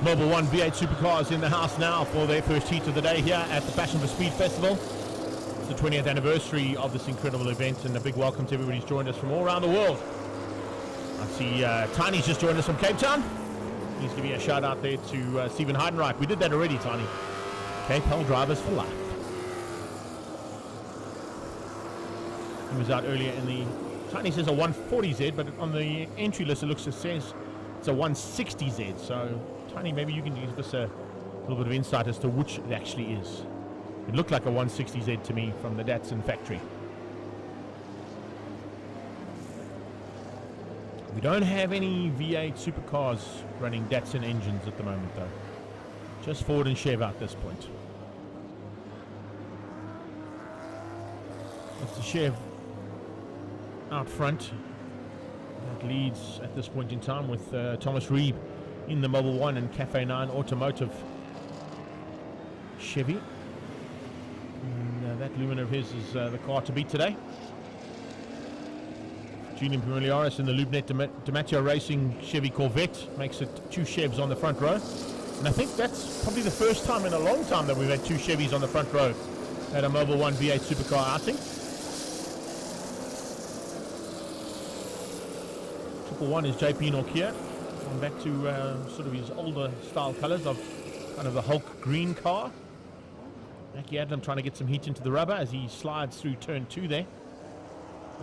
Mobil 1 V8 Supercars in the house now for their first heat of the day here at the Passion for Speed Festival. It's the 20th anniversary of this incredible event, and a big welcome to everybody who's joined us from all around the world. I see Tiny's just joined us from Cape Town. He's giving a shout out there to Stephen Heidenreich. We did that already, Tiny. Cape Hell Drivers for Life. He was out earlier in the... Tiny says a 140Z, but on the entry list it says it's a 160Z. So, Tiny, maybe you can give us a little bit of insight as to which it actually is. It looked like a 160Z to me from the Datsun factory. We don't have any V8 Supercars running Datsun engines at the moment, though. Just Ford and Chev at this point. It's the Chev out front that leads at this point in time, with Thomas Reeb in the Mobil 1 and Cafe 9 Automotive Chevy. And that Lumina of his is the car to beat today. Julian Familiaris in the Lubnet DiMatteo Racing Chevy Corvette makes it two Chevs on the front row. And I think that's probably the first time in a long time that we've had two Chevys on the front row at a Mobil 1 V8 Supercar outing. Triple one is JP Nokia. Going back to sort of his older style colours of kind of the Hulk green car. Mackie Adlam trying to get some heat into the rubber as he slides through turn 2 there.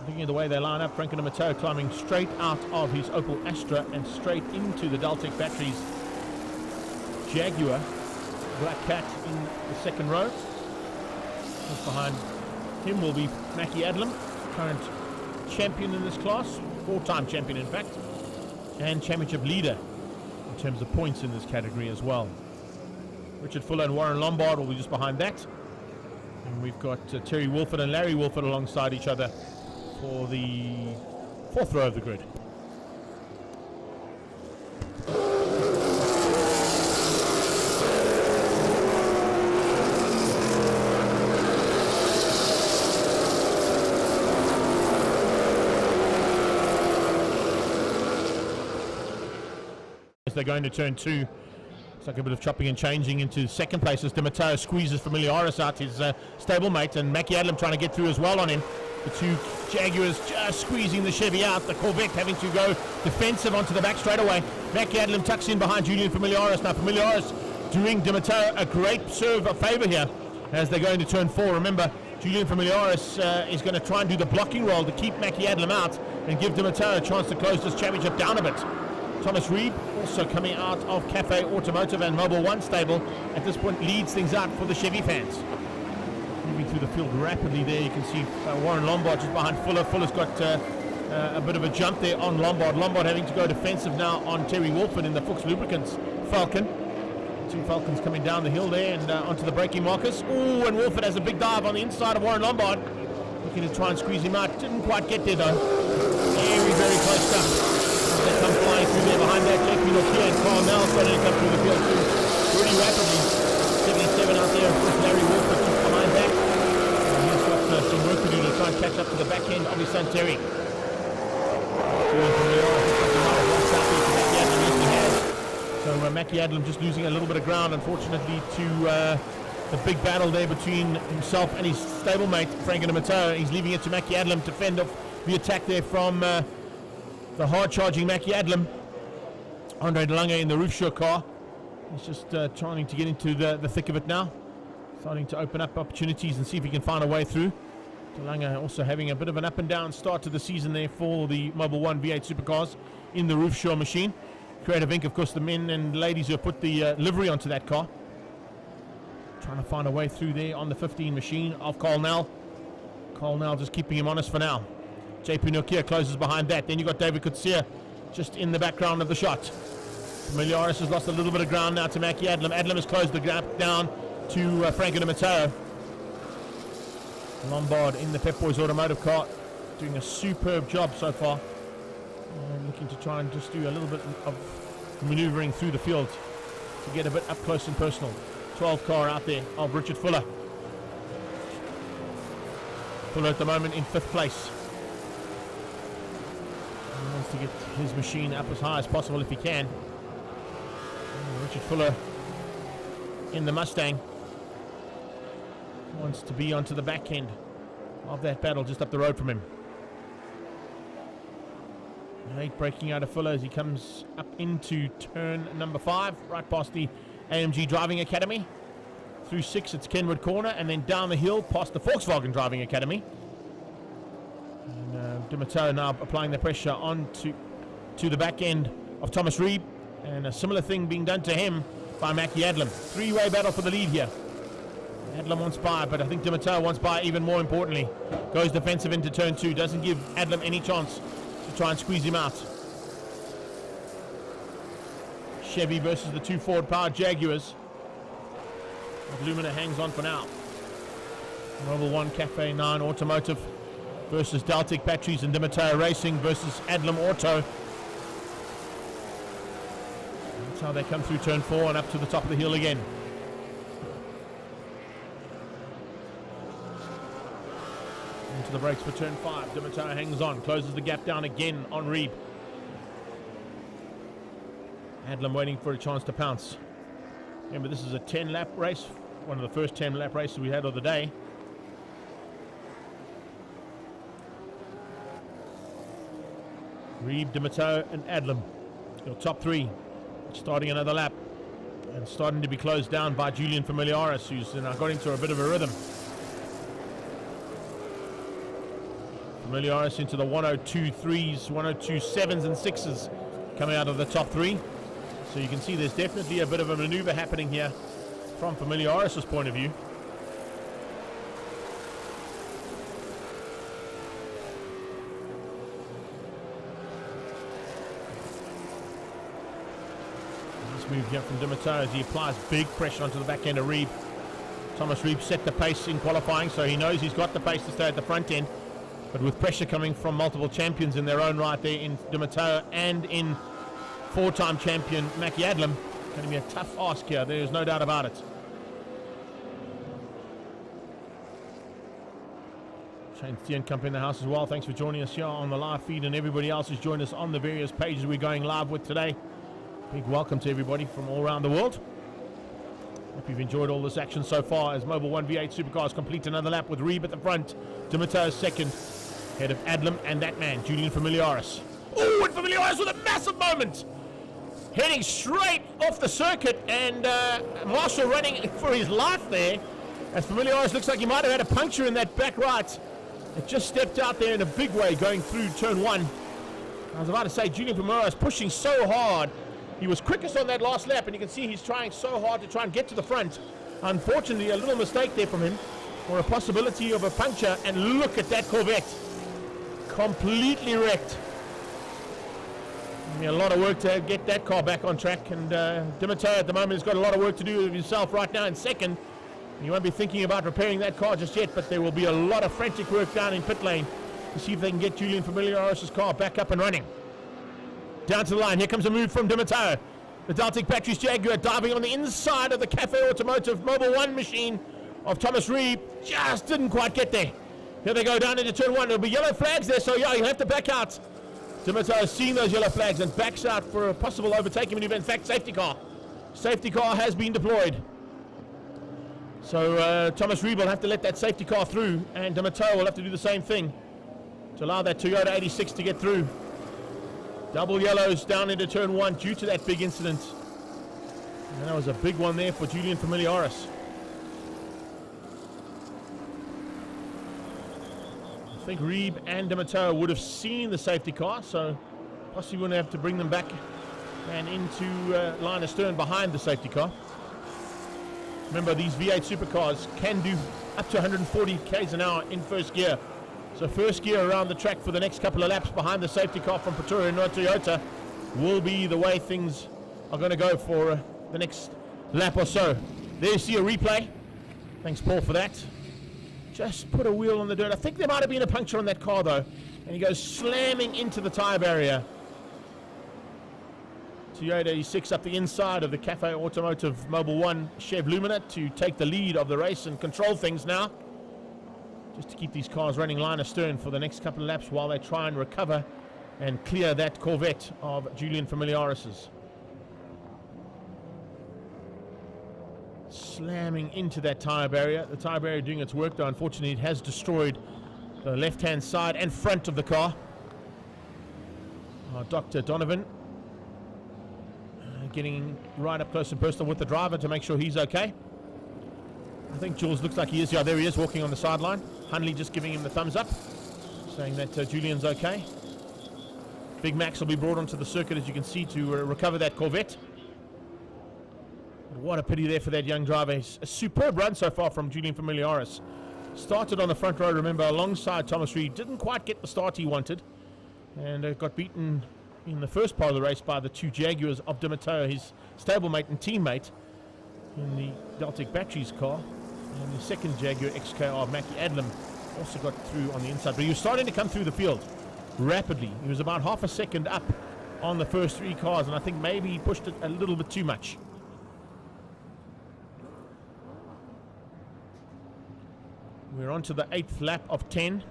Looking at the way they line up, Franco Matteo climbing straight out of his Opel Astra and straight into the Daltec Batteries Jaguar Black Cat in the second row. Just behind him will be Mackie Adlam, current champion in this class, 4-time champion in fact, and championship leader in terms of points in this category as well. Richard Fuller and Warren Lombard will be just behind that. And we've got Terry Wolford and Larry Wolford alongside each other for the 4th row of the grid. As they're going to turn 2, it's like a bit of chopping and changing into second place as DiMatteo squeezes Familiaris out, his stablemate, and Mackie Adlam trying to get through as well on him. The two Jaguars just squeezing the Chevy out, the Corvette having to go defensive onto the back straightaway. Mackie Adlam tucks in behind Julian Familiaris. Now Familiaris doing DiMatteo a great serve of favour here as they're going to turn 4. Remember, Julian Familiaris is going to try and do the blocking role to keep Mackie Adlam out and give DiMatteo a chance to close this championship down a bit. Thomas Reeb, also coming out of Cafe Automotive and Mobil 1 stable, at this point leads things out for the Chevy fans. Moving through the field rapidly there, you can see Warren Lombard just behind Fuller. Fuller's got a bit of a jump there on Lombard. Lombard having to go defensive now on Terry Wolford in the Fuchs Lubricants Falcon. Two Falcons coming down the hill there and onto the braking markers. Oh, and Wolford has a big dive on the inside of Warren Lombard. Looking to try and squeeze him out. Didn't quite get there though. Very, very close stuff. They come flying through there behind that. JP Nokia and Carl Nell starting to come through the field too pretty rapidly. 77 out there, of course Larry Wolford just behind that. And he's got some work to do to try and catch up to the back end of his son Terry. So Mackie Adlam just losing a little bit of ground, unfortunately, to the big battle there between himself and his stablemate Franco Matteo. He's leaving it to Mackie Adlam to fend off the attack there from the hard-charging Mackie Adlam. Andre De Lange in the Roofshaw car. He's just trying to get into the thick of it now. Starting to open up opportunities and see if he can find a way through. De Lange also having a bit of an up-and-down start to the season there for the Mobil 1 V8 Supercars in the Roofshaw machine. Creative Inc., of course, the men and ladies who have put the livery onto that car. Trying to find a way through there on the 15 machine of Carl Nell. Carl Nell just keeping him honest for now. JP Nokia closes behind that. Then you've got David Kutsia just in the background of the shot. Familiaris has lost a little bit of ground now to Mackie Adlam. Adlam has closed the gap down to Franco Matteo. Lombard in the Pep Boys automotive car doing a superb job so far. Looking to try and just do a little bit of maneuvering through the field to get a bit up close and personal. 12 car out there of Richard Fuller. Fuller at the moment in 5th place. He wants to get his machine up as high as possible if he can. Richard Fuller in the Mustang wants to be onto the back end of that battle just up the road from him. 8 breaking out of Fuller as he comes up into turn number 5, right past the AMG Driving Academy. Through 6, it's Kenwood Corner, and then down the hill past the Volkswagen Driving Academy. And Di Matteo now applying the pressure onto the back end of Thomas Reeb, and a similar thing being done to him by Mackie Adlam. 3-way battle for the lead here. Adlam wants by, but I think Di Matteo wants by even more importantly. Goes defensive into turn 2, doesn't give Adlam any chance to try and squeeze him out. Chevy versus the 2 Ford powered Jaguars. Lumina hangs on for now. Mobil 1 Cafe 9 Automotive versus Daltic Batteries and Di Matteo Racing versus Adlam Auto. That's how they come through turn 4 and up to the top of the hill again. Into the brakes for turn 5. Di Matteo hangs on, closes the gap down again on Reeb. Adlam waiting for a chance to pounce. Remember, this is a 10-lap race, one of the first 10-lap races we had of the day. Reeb, Di Matteo and Adlam, your top 3, starting another lap and starting to be closed down by Julian Familiaris, who's now got into a bit of a rhythm. Familiaris into the 102.3s, 102.7s and 6s coming out of the top 3. So you can see there's definitely a bit of a maneuver happening here from Familiaris' point of view. Nice move here from Di Matteo as he applies big pressure onto the back end of Reeb. Thomas Reeb set the pace in qualifying, so he knows he's got the pace to stay at the front end. But with pressure coming from multiple champions in their own right there in Di Matteo and in 4-time champion Mackie Adlam, going to be a tough ask here, there's no doubt about it. Shane Steenkamp in the house as well. Thanks for joining us here on the live feed, and everybody else who's joined us on the various pages we're going live with today. Big welcome to everybody from all around the world. Hope you've enjoyed all this action so far as Mobil 1 V8 Supercars complete another lap with Reeb at the front. Di Matteo second, ahead of Adlam and that man, Julian Familiaris. Oh, and Familiaris with a massive moment! Heading straight off the circuit, and Marshall running for his life there. As Familiaris looks like he might have had a puncture in that back right. It just stepped out there in a big way going through turn 1. I was about to say, Julian Familiaris pushing so hard. He was quickest on that last lap, and you can see he's trying so hard to try and get to the front. Unfortunately, a little mistake there from him, or a possibility of a puncture, and look at that Corvette. Completely wrecked. A lot of work to get that car back on track, and Di Matteo at the moment has got a lot of work to do with himself right now in second. You won't be thinking about repairing that car just yet, but there will be a lot of frantic work down in pit lane to see if they can get Julian Familiaris' car back up and running. Down to the line, here comes a move from Di Matteo. The Daltic Batteries Jaguar diving on the inside of the Cafe Automotive Mobil 1 machine of Thomas Reeb. Just didn't quite get there. Here they go down into turn 1. There'll be yellow flags there, so yeah, you'll have to back out. Di Matteo seeing those yellow flags and backs out for a possible overtaking maneuver. In fact, safety car. Safety car has been deployed. So Thomas Reeb will have to let that safety car through, and Di Matteo will have to do the same thing to allow that Toyota 86 to get through. Double yellows down into turn 1 due to that big incident. And that was a big one there for Julian Familiaris. I think Reeb and Di Matteo would have seen the safety car, so possibly wouldn't have to bring them back and into line astern behind the safety car. Remember, these V8 Supercars can do up to 140 k's an hour in first gear. So first gear around the track for the next couple of laps behind the safety car from Pretoria North Toyota will be the way things are going to go for the next lap or so. There you see a replay. Thanks, Paul, for that. Just put a wheel on the dirt. I think there might have been a puncture on that car, though. And he goes slamming into the tyre barrier. Toyota 86 up the inside of the Cafe Automotive Mobil 1 Chev Lumina to take the lead of the race and control things now. Just to keep these cars running line astern for the next couple of laps while they try and recover and clear that Corvette of Julian Familiaris's. slamming into that tyre barrier. The tyre barrier doing its work, though unfortunately it has destroyed the left-hand side and front of the car. Dr. Donovan getting right up close and personal with the driver to make sure he's okay. I think Jules looks like he is. Yeah, there he is, walking on the sideline. Hunley just giving him the thumbs up, saying that Julian's okay. Big Max will be brought onto the circuit, as you can see, to recover that Corvette. What a pity there for that young driver. It's a superb run so far from Julian Familiaris. Started on the front row, remember, alongside Thomas Reed. Didn't quite get the start he wanted, and got beaten in the first part of the race by the two Jaguars of Dimatoa, his stablemate and teammate in the Deltic Batteries car. And the second Jaguar XKR, Mackie Adlam, also got through on the inside. But he was starting to come through the field rapidly. He was about half a second up on the first three cars, and I think maybe he pushed it a little bit too much. We're on to the 8th lap of 10.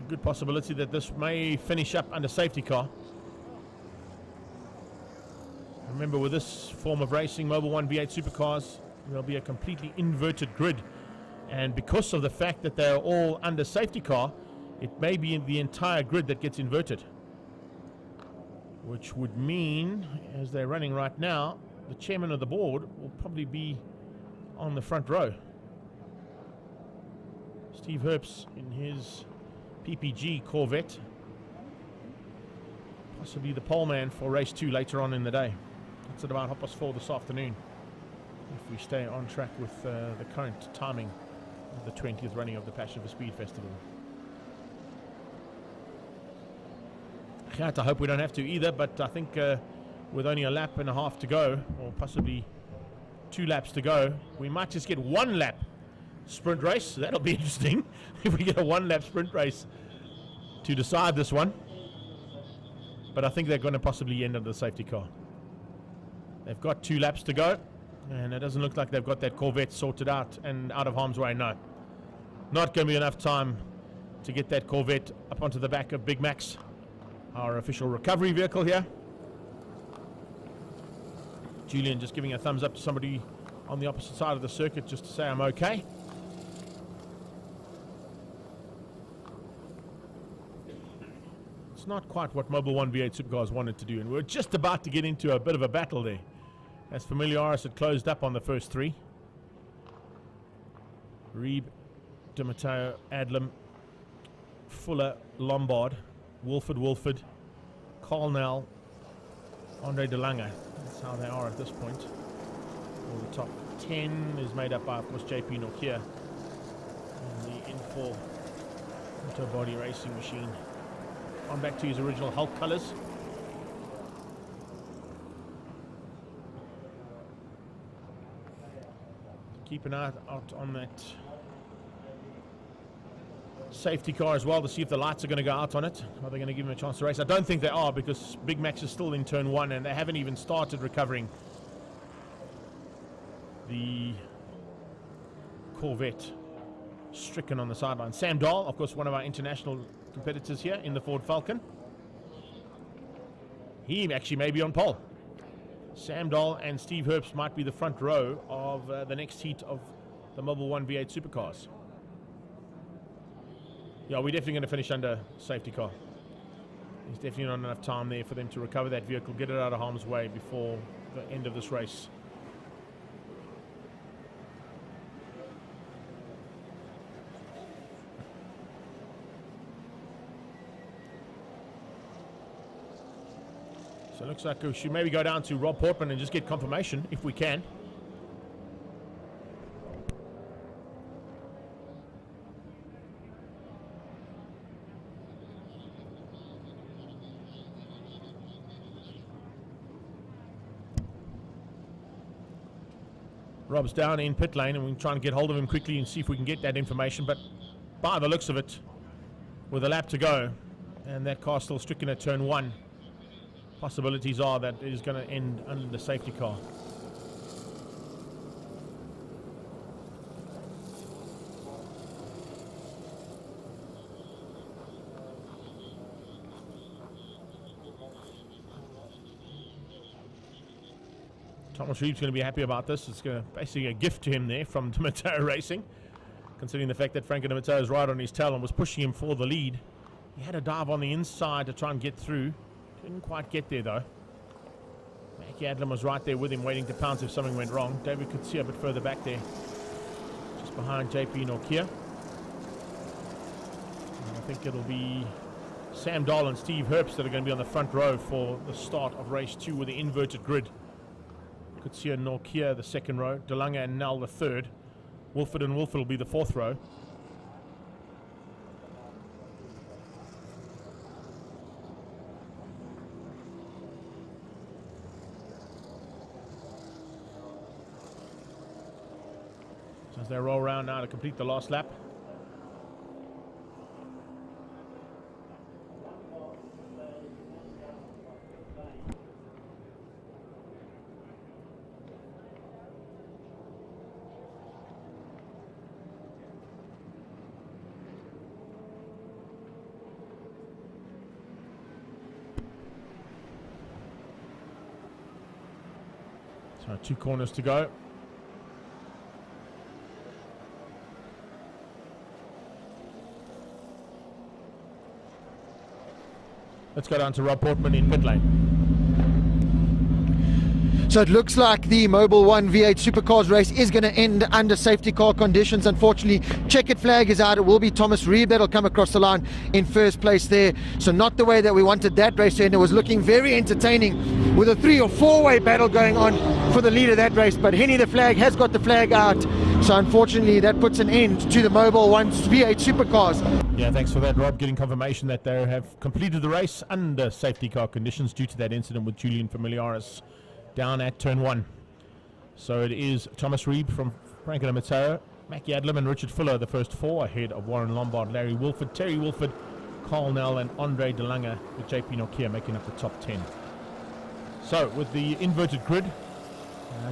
Good possibility that this may finish up under safety car. Remember, with this form of racing, Mobil 1 V8 Supercars, there'll be a completely inverted grid. And because of the fact that they're all under safety car, it may be in the entire grid that gets inverted. Which would mean, as they're running right now, the chairman of the board will probably be on the front row. Steve Herbst in his PPG Corvette, possibly the pole man for race 2 later on in the day. It's at about 4:30 this afternoon, if we stay on track with the current timing of the 20th running of the Passion for Speed Festival. I hope we don't have to either, but I think with only a lap and a half to go, or possibly 2 laps to go, we might just get 1 lap sprint race. That'll be interesting if we get a 1 lap sprint race to decide this one. But I think they're going to possibly end under the safety car. They've got 2 laps to go, and it doesn't look like they've got that Corvette sorted out and out of harm's way. No, not going to be enough time to get that Corvette up onto the back of Big Max, our official recovery vehicle here. Julian just giving a thumbs up to somebody on the opposite side of the circuit just to say I'm okay. It's not quite what Mobil 1 V8 Supercars wanted to do, and we're just about to get into a bit of a battle there, as Familiaris had closed up on the first 3. Reeb, Dimatoa, Adlam, Fuller, Lombard, Wolford, Colnell, Andre De Lange. That's how they are at this point. Well, the top 10 is made up by, of course, JP Nokia and the N4 Motor Body Racing Machine. On back to his original Hulk colours. Keep an eye out on that safety car as well to see if the lights are going to go out on it. Are they going to give him a chance to race? I don't think they are, because Big Max is still in turn 1 and they haven't even started recovering the Corvette stricken on the sideline. Sam Dahl, of course, one of our international competitors here in the Ford Falcon. He actually may be on pole. Sam Dahl and Steve Herbst might be the front row of the next heat of the Mobil 1 V8 Supercars. Yeah, we're definitely going to finish under safety car. There's definitely not enough time there for them to recover that vehicle, get it out of harm's way before the end of this race. So it looks like we should maybe go down to Rob Portman and just get confirmation if we can. Rob's down in pit lane, and we're trying to get hold of him quickly and see if we can get that information. But by the looks of it, with a lap to go, and that car still stricken at turn 1, possibilities are that it is going to end under the safety car. Thomas Reeb's going to be happy about this. It's going to basically a gift to him there from Dimitato Racing, considering the fact that Franco Dimitato is right on his tail and was pushing him for the lead. He had a dive on the inside to try and get through. Didn't quite get there though. Mackie Adlam was right there with him, waiting to pounce if something went wrong. David could see a bit further back there, just behind JP Nokia. And I think it'll be Sam Dahl and Steve Herbst that are going to be on the front row for the start of race 2 with the inverted grid. Could see a Nokia the second row, DeLange and Nell the third. Wolford and Wolford will be the fourth row. So as they roll around now to complete the last lap. So 2 corners to go. Let's go down to Rob Portman in pit lane. So it looks like the Mobil 1 V8 Supercars race is going to end under safety car conditions. Unfortunately, checkered flag is out. It will be Thomas Reeb that'll come across the line in first place there. So not the way that we wanted that race to end. It was looking very entertaining with a 3 or 4-way battle going on for the lead of that race. But Henny the flag has got the flag out. So unfortunately, that puts an end to the Mobil 1 V8 Supercars. Yeah, thanks for that, Rob. Getting confirmation that they have completed the race under safety car conditions due to that incident with Julian Familiaris down at turn 1. So it is Thomas Reeb from Franco Dimitato, Mackie Adlam and Richard Fuller, the first 4, ahead of Warren Lombard, Larry Wolford, Terry Wolford, Carl Nell and Andre DeLange, with JP Nokia making up the top 10. So with the inverted grid,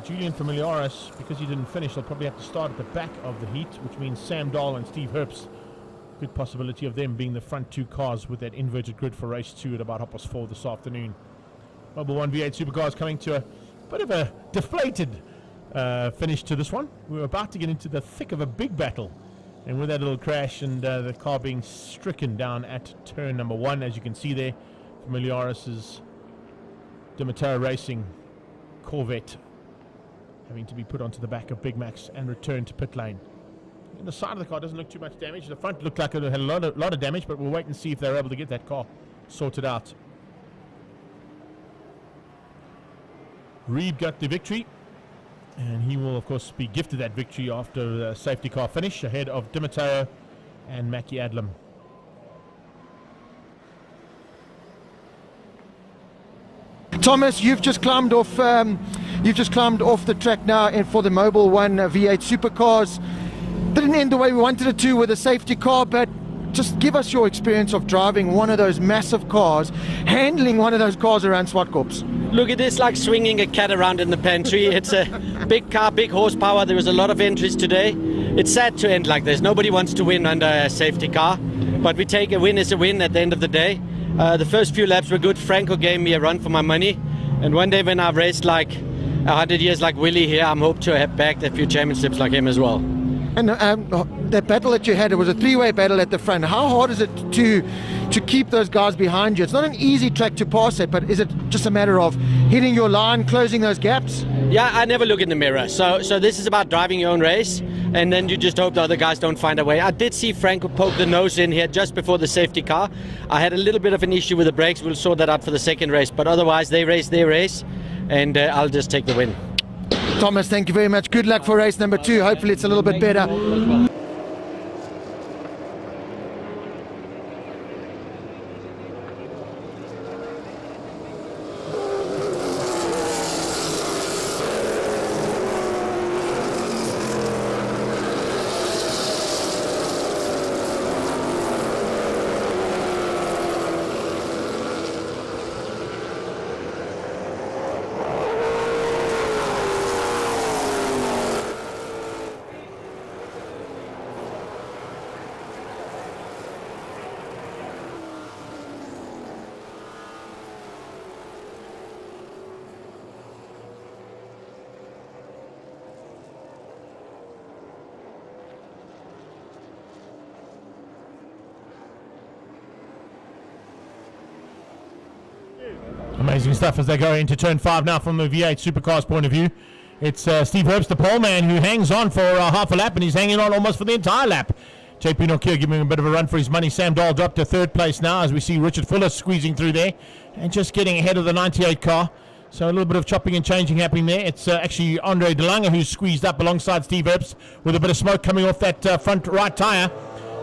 Julian Familiaris, because he didn't finish, they'll probably have to start at the back of the heat, which means Sam Dahl and Steve Herbst. Good possibility of them being the front 2 cars with that inverted grid for race 2 at about 4:30 this afternoon. Mobil 1 V8 Supercars coming to a bit of a deflated finish to this one. We were about to get into the thick of a big battle, and with that little crash and the car being stricken down at turn number 1, as you can see there, Familiaris's Dimitato Racing Corvette having to be put onto the back of Big Max and returned to pit lane. And the side of the car doesn't look too much damage. The front looked like it had a lot of damage, but we'll wait and see if they're able to get that car sorted out. Reeb got the victory, and he will of course be gifted that victory after the safety car finish ahead of Dimitato and Mackie Adlam. Thomas, you've just climbed off the track now and for the Mobil 1 V8 Supercars. Didn't end the way we wanted it to with a safety car, but just give us your experience of driving one of those massive cars, handling one of those cars around Zwartkops. Look, it is like swinging a cat around in the pantry. It's a big car, big horsepower. There was a lot of entries today. It's sad to end like this. Nobody wants to win under a safety car, but we take a win as a win at the end of the day. The first few laps were good. Franco gave me a run for my money, and one day when I've raced like 100 years like Willie here, I'm hoping to have bagged a few championships like him as well. And that battle that you had, it was a 3-way battle at the front. How hard is it to keep those guys behind you? It's not an easy track to pass it, but is it just a matter of hitting your line, closing those gaps? Yeah, I never look in the mirror. So this is about driving your own race, and then you just hope the other guys don't find a way. I did see Franco poke the nose in here just before the safety car. I had a little bit of an issue with the brakes. We'll sort that out for the second race, but otherwise they race their race, and I'll just take the win. Thomas, thank you very much. Good luck for race number 2. Hopefully it's a little bit better. Amazing stuff as they go into turn 5 now from the V8 Supercars point of view. It's Steve Herbst, the pole man, who hangs on for half a lap, and he's hanging on almost for the entire lap. JP Nokia giving him a bit of a run for his money. Sam Dahl dropped to third place now as we see Richard Fuller squeezing through there and just getting ahead of the 98 car. So a little bit of chopping and changing happening there. It's actually Andre De Lange who's squeezed up alongside Steve Herbst with a bit of smoke coming off that front right tyre.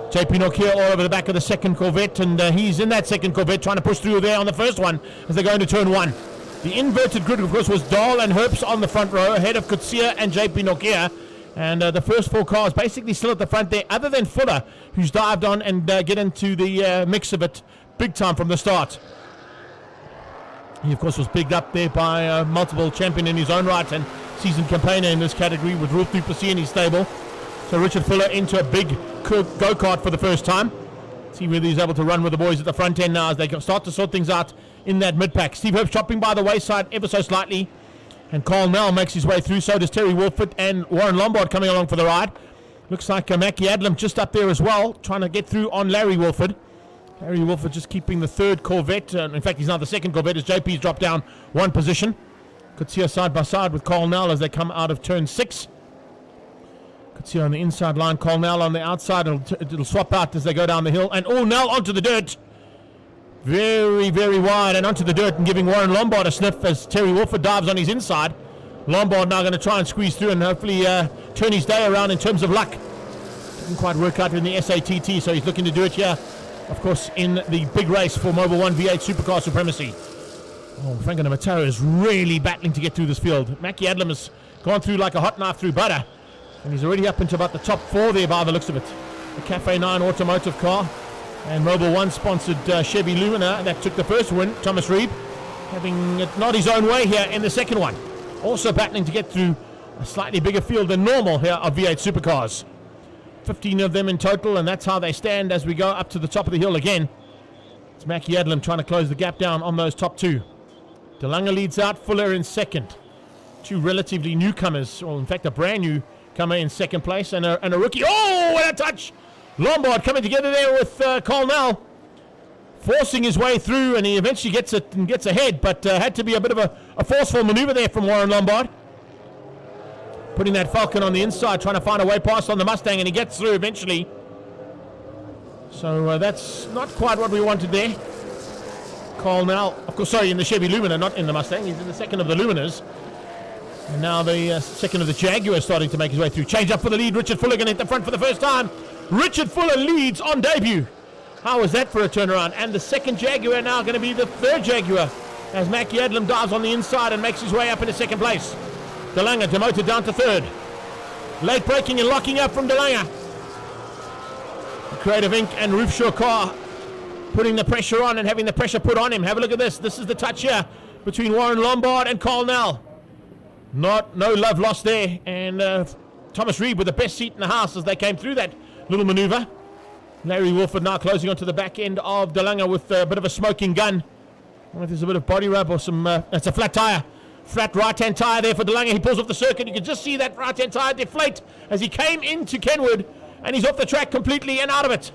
JP Nokia all over the back of the second Corvette, and he's in that second Corvette trying to push through there on the first one as they go into turn 1. The inverted grid, of course, was Dahl and Herbst on the front row, ahead of Kutsia and JP Nokia. And the first 4 cars basically still at the front there, other than Fuller, who's dived on and get into the mix of it big time from the start. He, of course, was picked up there by multiple champion in his own right and seasoned campaigner in this category with Ruth Duplessis in his stable. So Richard Fuller into a big go-kart for the first time. See whether he's able to run with the boys at the front end now as they start to sort things out in that mid-pack. Steve Herbst chopping by the wayside ever so slightly. And Carl Nell makes his way through. So does Terry Wolford and Warren Lombard coming along for the ride. Looks like Mackie Adlam just up there as well, trying to get through on Larry Wolford. Larry Wolford just keeping the third Corvette. In fact, he's now the second Corvette as JP's dropped down 1 position. Could see her side by side with Carl Nell as they come out of turn 6. Could see her on the inside line, Carl Nell on the outside. It'll swap out as they go down the hill. And Nell onto the dirt. Very, very wide and onto the dirt and giving Warren Lombard a sniff as Terry Wolford dives on his inside. Lombard now going to try and squeeze through and hopefully turn his day around in terms of luck. Didn't quite work out in the SATT, so he's looking to do it here, of course, in the big race for Mobil 1 V8 Supercar Supremacy. Oh, Franco Mataro is really battling to get through this field. Mackie Adlam has gone through like a hot knife through butter, and he's already up into about the top 4 there by the looks of it. The Cafe 9 automotive car and Mobil 1 sponsored Chevy Lumina that took the first win. Thomas Reeb having it not his own way here in the second one. Also battling to get through a slightly bigger field than normal here of V8 Supercars. 15 of them in total, and that's how they stand as we go up to the top of the hill again. It's Mackie Adlam trying to close the gap down on those top 2. De Lange leads out, Fuller in second. 2 relatively newcomers, or in fact a brand new comer in second place, and a rookie. Oh, what a touch! Lombard coming together there with Carl Nell, forcing his way through, and he eventually gets it and gets ahead, but had to be a bit of a forceful maneuver there from Warren Lombard. Putting that Falcon on the inside, trying to find a way past on the Mustang, and he gets through eventually. So that's not quite what we wanted there. Carl Nell, of course, sorry, in the Chevy Lumina, not in the Mustang. He's in the second of the Luminas. And now the second of the Jaguar starting to make his way through. Change up for the lead. Richard Fuller going to hit the front for the first time. Richard Fuller leads on debut. How was that for a turnaround? And the second Jaguar now going to be the third Jaguar as Mackie Adlam dives on the inside and makes his way up into second place. De Lange demoted down to third. Late braking and locking up from De Lange. Creative Inc. and Roofshaw car putting the pressure on and having the pressure put on him. Have a look at this. This is the touch here between Warren Lombard and Carl Nell. No love lost there. And Thomas Reeb with the best seat in the house as they came through that little maneuver. Larry Wolford now closing onto the back end of De Lange with a bit of a smoking gun. I don't know if there's a bit of body rub or some... That's a flat tyre. Flat right-hand tyre there for De Lange. He pulls off the circuit. You can just see that right-hand tyre deflate as he came into Kenwood, and he's off the track completely and out of it.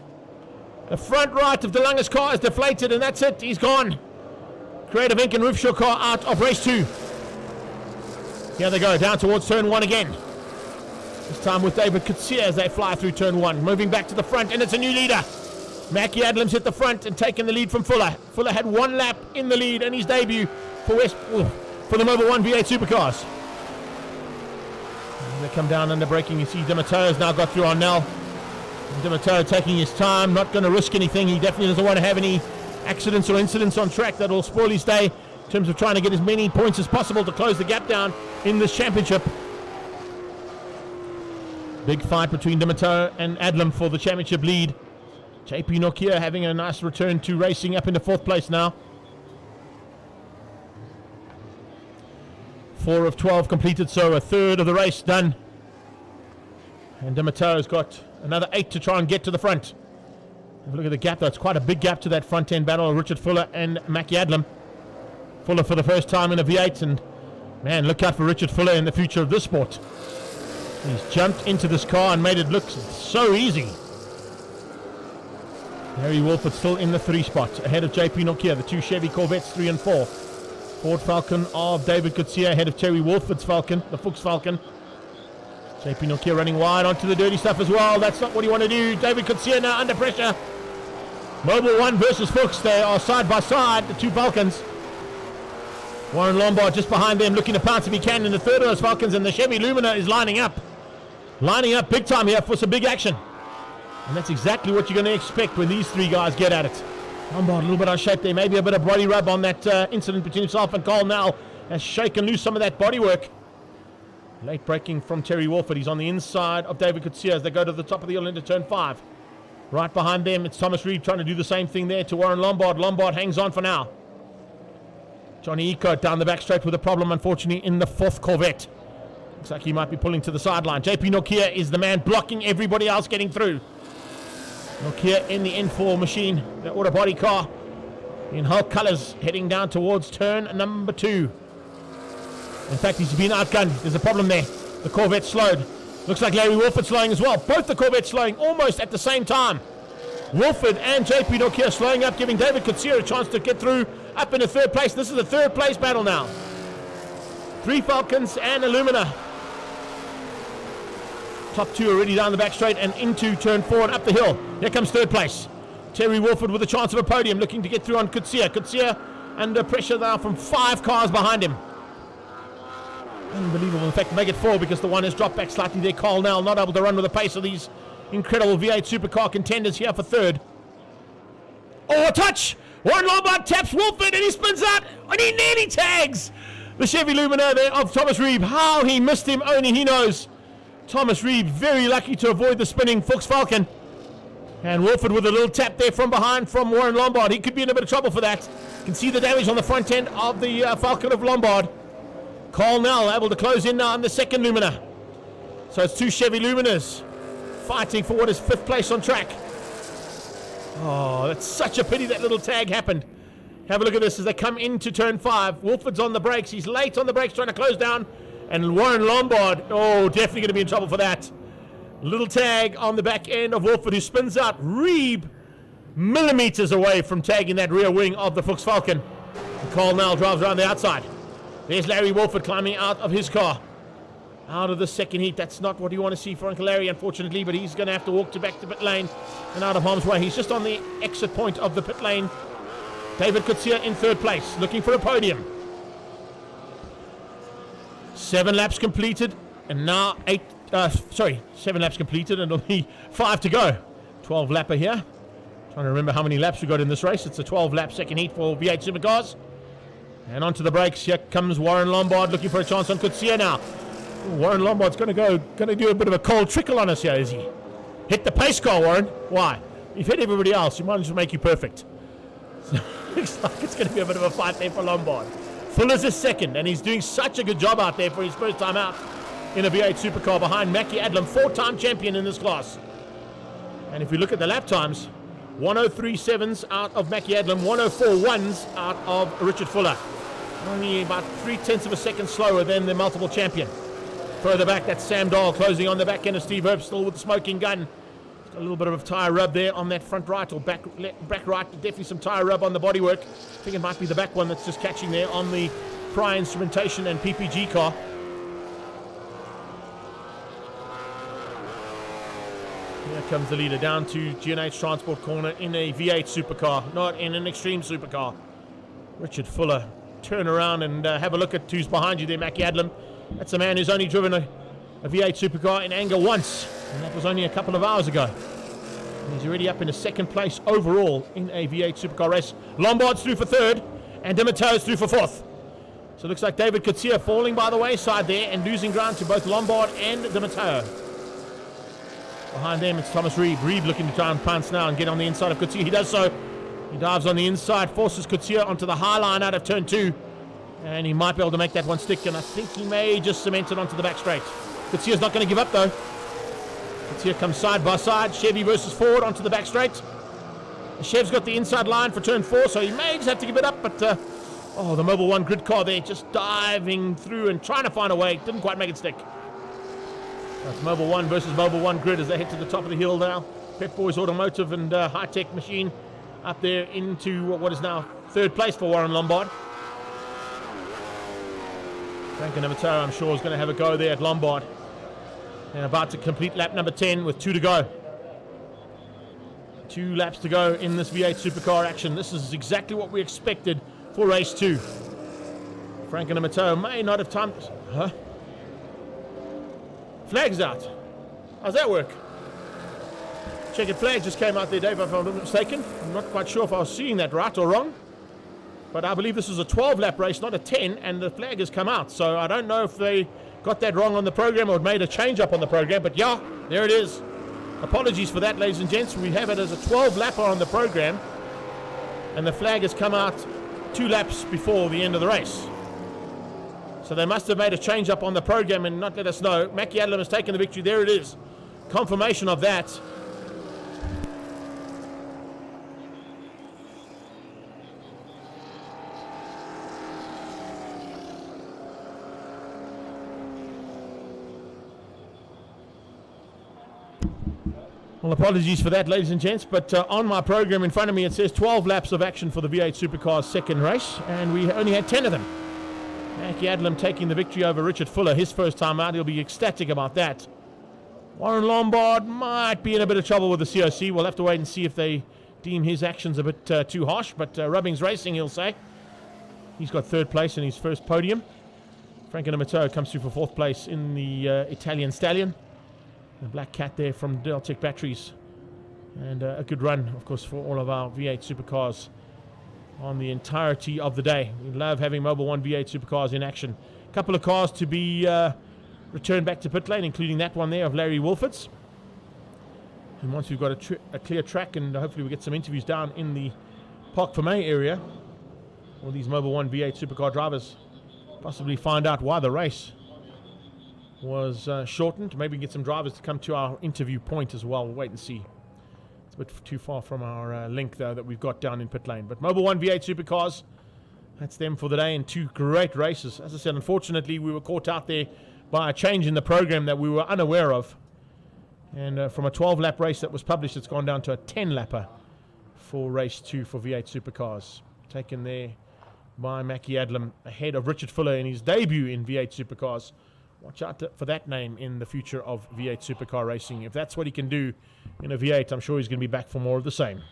The front right of De Lange's car is deflated, and that's it. He's gone. Creative Inc. and Roofshaw car out of race 2. Here they go, down towards turn 1 again. This time with David Kutsia as they fly through turn 1. Moving back to the front, and it's a new leader. Mackie Adlam's hit the front and taken the lead from Fuller. Fuller had 1 lap in the lead in his debut for the Mobil 1 V8 Supercars. As they come down under braking, you see Dimato's now got through on Nell. Dimato taking his time, not going to risk anything. He definitely doesn't want to have any accidents or incidents on track that will spoil his day in terms of trying to get as many points as possible to close the gap down in this championship. Big fight between Dimato and Adlam for the championship lead. JP Nokia having a nice return to racing up into 4th place now. 4 of 12 completed, so a third of the race done. And Dimato's got another 8 to try and get to the front. Have a look at the gap though. It's quite a big gap to that front end battle of Richard Fuller and Mackie Adlam. Fuller for the first time in a V8, and man, look out for Richard Fuller in the future of this sport. He's jumped into this car and made it look so easy. Harry Wolford still in the 3 spot, ahead of JP Nokia, the 2 Chevy Corvettes 3 and 4. Ford Falcon of David Coetzee ahead of Terry Wolford's Falcon, the Fuchs Falcon. JP Nokia running wide onto the dirty stuff as well. That's not what you want to do. David Coetzee now under pressure. Mobil 1 versus Fuchs. They are side by side, the two Falcons. Warren Lombard just behind them, looking to pounce if he can in the third of those Falcons, and the Chevy Lumina is lining up big time here for some big action. And that's exactly what you're going to expect when these three guys get at it. Lombard a little bit out of shape there, maybe a bit of body rub on that incident between himself and Cole now has shaken loose some of that body work. Late braking from Terry Wolford. He's on the inside of David Coetzee as they go to the top of the hill into turn 5. Right behind them, it's Thomas Reed trying to do the same thing there to Warren Lombard. Lombard hangs on for now. Johnny Eco down the back straight with a problem, unfortunately, in the 4th Corvette. Looks like he might be pulling to the sideline. JP Nokia is the man blocking everybody else getting through. Nokia in the N4 machine, the auto body car, in Hulk colours, heading down towards turn number 2. In fact, he's been outgunned. There's a problem there. The Corvette slowed. Looks like Larry Wolford slowing as well. Both the Corvettes slowing almost at the same time. Wolford and JP Nokia slowing up, giving David Coetzee a chance to get through up into 3rd place. This is a 3rd place battle now. 3 Falcons and a Lumina. Top 2 already down the back straight and into turn 4 and up the hill. Here comes 3rd place. Terry Wolford with a chance of a podium, looking to get through on Coetzee. Coetzee under pressure now from 5 cars behind him. Unbelievable. In fact, make it 4 because the one has dropped back slightly there. Carl Nell not able to run with the pace of these incredible V8 Supercar contenders here for 3rd. Oh, a touch! Warren Lombard taps Wolford and he spins out and he nearly tags the Chevy Lumina there of Thomas Reeb. How he missed him, only he knows. Thomas Reeb very lucky to avoid the spinning Fuchs Falcon. And Wolford with a little tap there from behind from Warren Lombard. He could be in a bit of trouble for that. You can see the damage on the front end of the Falcon of Lombard. Carl Nell able to close in now on the 2nd Lumina. So it's 2 Chevy Luminas fighting for what is 5th place on track. Oh, that's such a pity that little tag happened. Have a look at this as they come into turn 5. Wolford's on the brakes. He's late on the brakes trying to close down. And Warren Lombard, oh, definitely going to be in trouble for that. Little tag on the back end of Wolford, who spins out. Reeb millimeters away from tagging that rear wing of the Fuchs Falcon. And Carl Nell drives around the outside. There's Larry Wolford climbing out of his car. Out of the 2nd heat. That's not what you want to see for Uncle Larry, unfortunately, but he's going to have to walk back to pit lane and out of harm's way. He's just on the exit point of the pit lane. David Coetzee in 3rd place, looking for a podium. 7 laps completed, and now 7 laps completed and only 5 to go. 12 lapper here. Trying to remember how many laps we got in this race. It's a 12 lap 2nd heat for V8 Supercars. And onto the brakes. Here comes Warren Lombard looking for a chance on Coetzee now. Warren Lombard's going to do a bit of a cold trickle on us here, is he? Hit the pace car, Warren. Why? You've hit everybody else. You might as well make you perfect. So looks like it's going to be a bit of a fight there for Lombard. Fuller's is 2nd, and he's doing such a good job out there for his first time out in a V8 Supercar behind Mackie Adlam, 4-time champion in this class. And if we look at the lap times, 103.7s out of Mackie Adlam, 104.1s out of Richard Fuller. Only about 0.3 of a second slower than the multiple champion. Further back, that's Sam Dahl closing on the back end of Steve Herbst, still with the smoking gun. Got a little bit of a tyre rub there on that front right or back right. Definitely some tyre rub on the bodywork. I think it might be the back one that's just catching there on the Pry Instrumentation and PPG car. Here comes the leader down to G&H Transport Corner in a V8 Supercar, not in an Extreme Supercar. Richard Fuller. Turn around and have a look at who's behind you there, Mackie Adlam. That's a man who's only driven a V8 Supercar in anger once, and that was only a couple of hours ago. And he's already up in a 2nd place overall in a V8 Supercar race. Lombard's through for 3rd, and Dimito's through for 4th. So it looks like David Coetzee falling by the wayside there and losing ground to both Lombard and Dimito. Behind them, it's Thomas Reeb. Reeb looking to try and pounce now and get on the inside of Coetzee. He does so. He dives on the inside, forces Coetzee onto the high line out of turn 2. And he might be able to make that one stick, and I think he may just cement it onto the back straight. Coetzee's not going to give up, though. Coetzee comes side by side, Chevy versus Ford onto the back straight. The Chev's got the inside line for turn 4, so he may just have to give it up, but the Mobil 1 grid car there just diving through and trying to find a way. Didn't quite make it stick. That's Mobil 1 versus Mobil 1 grid as they head to the top of the hill now. Pep Boys Automotive and High-Tech Machine up there into what is now 3rd place for Warren Lombard. Frank Namato, I'm sure, is going to have a go there at Lombard. And about to complete lap number 10 with 2 to go. 2 laps to go in this V8 Supercar action. This is exactly what we expected for race 2. Frank Namato may not have time. Huh? Flag's out. How's that work? Checkered flag just came out there, Dave, if I'm not mistaken. I'm not quite sure if I was seeing that right or wrong. But I believe this is a 12-lap race, not a 10, and the flag has come out. So I don't know if they got that wrong on the program or made a change-up on the program. But yeah, there it is. Apologies for that, ladies and gents. We have it as a 12-lapper on the program. And the flag has come out 2 laps before the end of the race. So they must have made a change-up on the program and not let us know. Mackie Adlam has taken the victory. There it is. Confirmation of that. Well, apologies for that, ladies and gents, but on my program in front of me it says 12 laps of action for the V8 Supercars second race, and we only had 10 of them. Mackie Adlam taking the victory over Richard Fuller, his first time out. He'll be ecstatic about that. Warren Lombard might be in a bit of trouble with the COC. We'll have to wait and see if they deem his actions a bit too harsh, but Rubbings Racing, he'll say. He's got 3rd place in his first podium. Frank Namato comes through for 4th place in the Italian Stallion. The Black Cat there from Deltec Batteries. And a good run, of course, for all of our V8 Supercars on the entirety of the day. We love having Mobil 1 V8 Supercars in action. A couple of cars to be returned back to pit lane, including that one there of Larry Wolford's. And once we've got a clear track, and hopefully we get some interviews down in the Park Fermé area, all these Mobil 1 V8 Supercar drivers possibly find out why the race was shortened. Maybe get some drivers to come to our interview point as well. We'll wait and see. It's a bit too far from our link, though, that we've got down in pit lane. But Mobil 1 V8 Supercars, that's them for the day in 2 great races. As I said, unfortunately, we were caught out there by a change in the program that we were unaware of. And from a 12-lap race that was published, it's gone down to a 10-lapper for race 2 for V8 Supercars. Taken there by Mackie Adlam, ahead of Richard Fuller in his debut in V8 Supercars. Watch out for that name in the future of V8 Supercar racing. If that's what he can do in a V8, I'm sure he's going to be back for more of the same.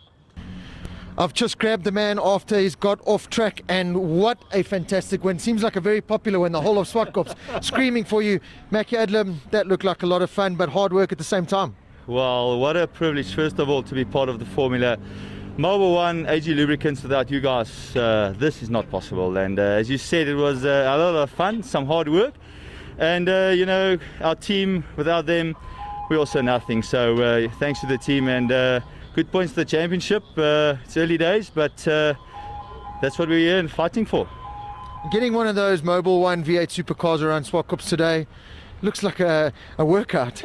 I've just grabbed the man after he's got off track, and what a fantastic win. Seems like a very popular win. The whole of Zwartkops screaming for you. Mackie Adlam, that looked like a lot of fun, but hard work at the same time. Well, what a privilege, first of all, to be part of the Formula. Mobil 1, AG Lubricants, without you guys, this is not possible. And as you said, it was a lot of fun, some hard work. And, you know, our team, without them, we're also nothing. So thanks to the team, and good points to the championship. It's early days, but that's what we're here and fighting for. Getting one of those Mobil 1 V8 Supercars around Zwartkops today looks like a workout.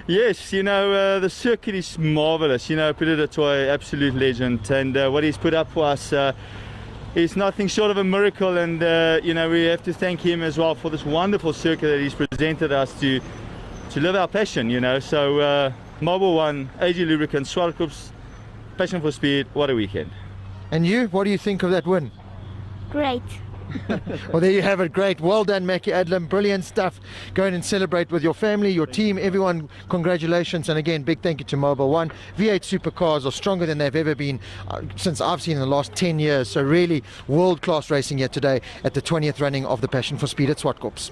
Yes, you know, the circuit is marvelous. You know, Peter Toy, absolute legend, and what he's put up for us is nothing short of a miracle. And you know, we have to thank him as well for this wonderful circuit that he's presented us to live our passion. You know, so Mobil 1, AG Lubricants, Zwartkops, passion for speed. What a weekend! And you, what do you think of that win? Great. Well, there you have it. Great. Well done, Mackie Adlam. Brilliant stuff. Go in and celebrate with your family, your team, everyone. Congratulations. And again, big thank you to Mobil 1. V8 Supercars are stronger than they've ever been since I've seen in the last 10 years. So really world-class racing here today at the 20th running of the Passion for Speed at Zwartkops.